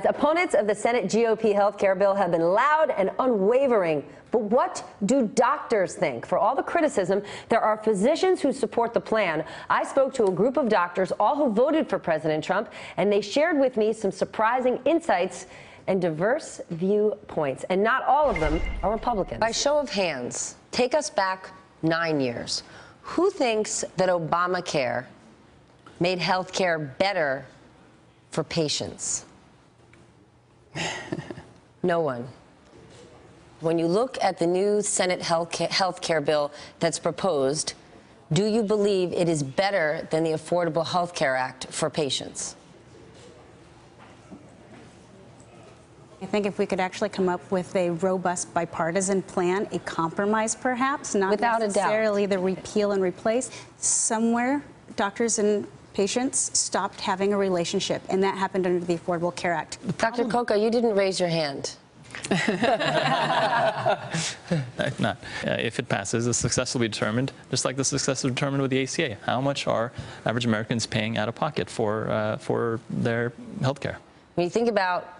Opponents of the Senate GOP Health Care bill have been loud and unwavering. But what do doctors think? For all the criticism, there are physicians who support the plan. I spoke to a group of doctors, all who voted for President Trump, and they shared with me some surprising insights and diverse viewpoints. And not all of them are Republicans. By show of hands, take us back 9 years. Who thinks that Obamacare made health care better for patients? No one. When you look at the new Senate health care bill that's proposed, do you believe it is better than the Affordable Health Care Act for patients? I think if we could actually come up with a robust bipartisan plan, a compromise perhaps, not necessarily the repeal and replace, somewhere doctors and patients stopped having a relationship, and that happened under the Affordable Care Act. Dr. Coca, you didn't raise your hand. Not. If it passes, the success will be determined, just like the success is determined with the ACA. How much are average Americans paying out of pocket for their health care? When you think about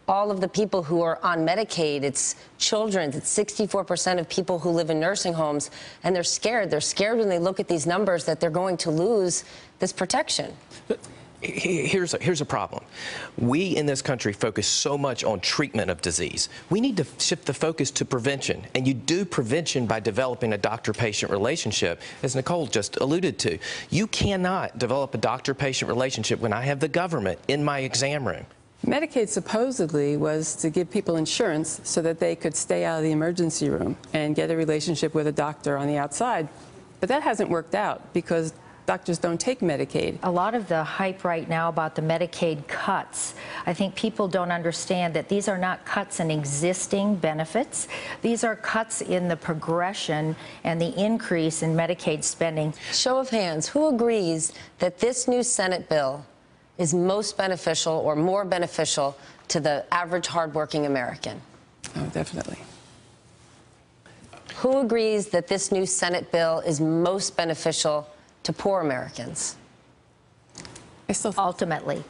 all of the people who are on Medicaid, it's children, it's 64% of people who live in nursing homes, and they're scared. They're scared when they look at these numbers that they're going to lose this protection. Here's a problem. We in this country focus so much on treatment of disease. We need to shift the focus to prevention, and you do prevention by developing a doctor-patient relationship, as Nicole just alluded to. You cannot develop a doctor-patient relationship when I have the government in my exam room. Medicaid supposedly was to give people insurance so that they could stay out of the emergency room and get a relationship with a doctor on the outside. But that hasn't worked out because doctors don't take Medicaid. A lot of the hype right now about the Medicaid cuts, I think people don't understand that these are not cuts in existing benefits. These are cuts in the progression and the increase in Medicaid spending. Show of hands, who agrees that this new Senate bill is most beneficial or more beneficial to the average hardworking American? Oh, definitely. Who agrees that this new Senate bill is most beneficial to poor Americans? Ultimately.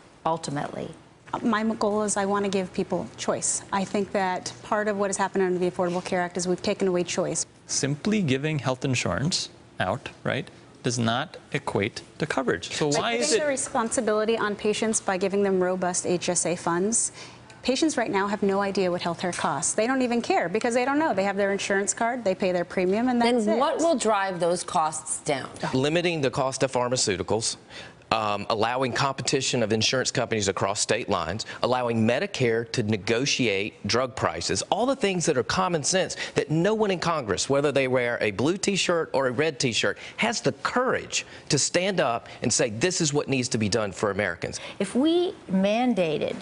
My goal is I want to give people choice. I think that part of what has happened under the Affordable Care Act is we've taken away choice. Simply giving health insurance out, right, does not equate to coverage. So why is it the responsibility on patients by giving them robust HSA funds? Patients right now have no idea what healthcare costs. They don't even care because they don't know. They have their insurance card, they pay their premium, and that's it. Then what will drive those costs down? Limiting the cost of pharmaceuticals, allowing competition of insurance companies across state lines, allowing Medicare to negotiate drug prices, all the things that are common sense that no one in Congress, whether they wear a blue T-shirt or a red T-shirt, has the courage to stand up and say this is what needs to be done for Americans. If we mandated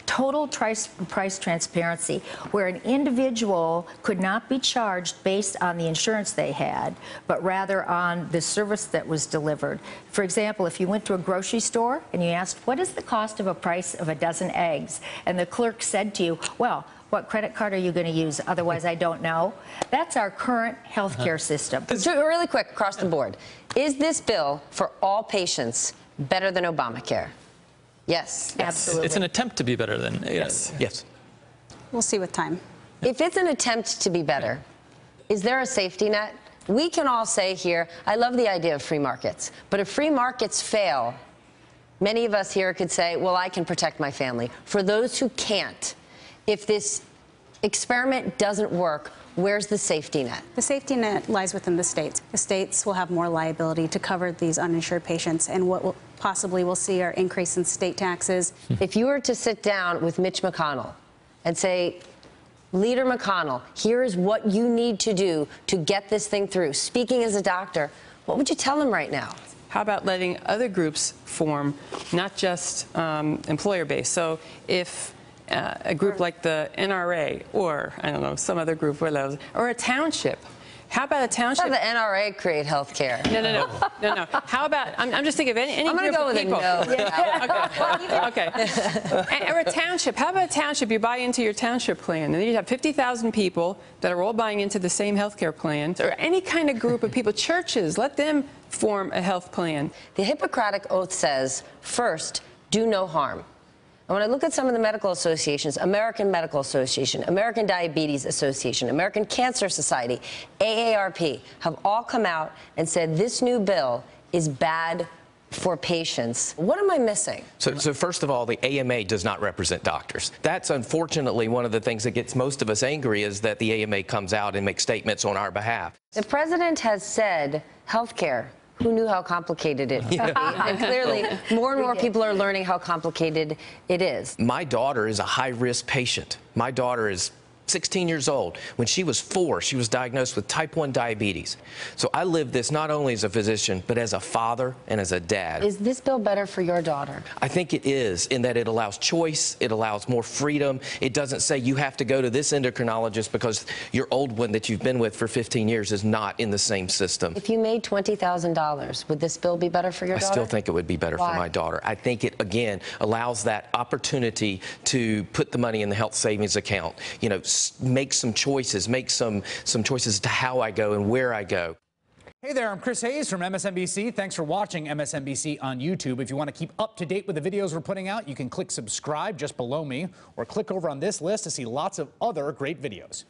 total price transparency, where an individual could not be charged based on the insurance they had, but rather on the service that was delivered. For example, if you went to a grocery store and you asked, what is the cost of a price of a dozen eggs? And the clerk said to you, well, what credit card are you going to use? Otherwise, I don't know. That's our current health care system. So really quick, across the board, is this bill for all patients better than Obamacare? Yes. Absolutely. It's an attempt to be better than... Yes. Yes. We'll see with time. If it's an attempt to be better, is there a safety net? We can all say here, I love the idea of free markets, but if free markets fail, many of us here could say, well, I can protect my family. For those who can't, if this experiment doesn't work, where's the safety net? The safety net lies within the states. The states will have more liability to cover these uninsured patients, and what will possibly we'll see are increase in state taxes. If you were to sit down with Mitch McConnell and say, Leader McConnell, here is what you need to do to get this thing through, speaking as a doctor, what would you tell him right now? How about letting other groups form, not just employer-based? So if a group like the NRA or, I don't know, some other group, or a township. How about a township? How about the NRA create health care? No. How about, I'm just thinking of any I'm going to go with people. a no. Yeah. Okay. Or a township. How about a township? You buy into your township plan, and then you have 50,000 people that are all buying into the same health care plan, or any kind of group of people. Churches, let them form a health plan. The Hippocratic Oath says, first, do no harm. And when I look at some of the medical associations, American Medical Association, American Diabetes Association, American Cancer Society, AARP, have all come out and said this new bill is bad for patients. What am I missing? So first of all, the AMA does not represent doctors. That's unfortunately one of the things that gets most of us angry, is that the AMA comes out and makes statements on our behalf. The president has said health care. Who knew how complicated it is? And clearly, more and more people are learning how complicated it is. My daughter is a high-risk patient. My daughter is 16 years old. When she was 4, she was diagnosed with type 1 diabetes. So I live this not only as a physician, but as a father and as a dad. Is this bill better for your daughter? I think it is, in that it allows choice, it allows more freedom. It doesn't say you have to go to this endocrinologist because your old one that you've been with for 15 years is not in the same system. If you made $20,000, would this bill be better for your daughter? I still think it would be better Why? for my daughter. I think it, again, allows that opportunity to put the money in the health savings account, you know, make some choices, make some choices to how I go and where I go. Hey there, I'm Chris Hayes from MSNBC. Thanks for watching MSNBC on YouTube. If you want to keep up to date with the videos we're putting out, you can click subscribe just below me, or click over on this list to see lots of other great videos.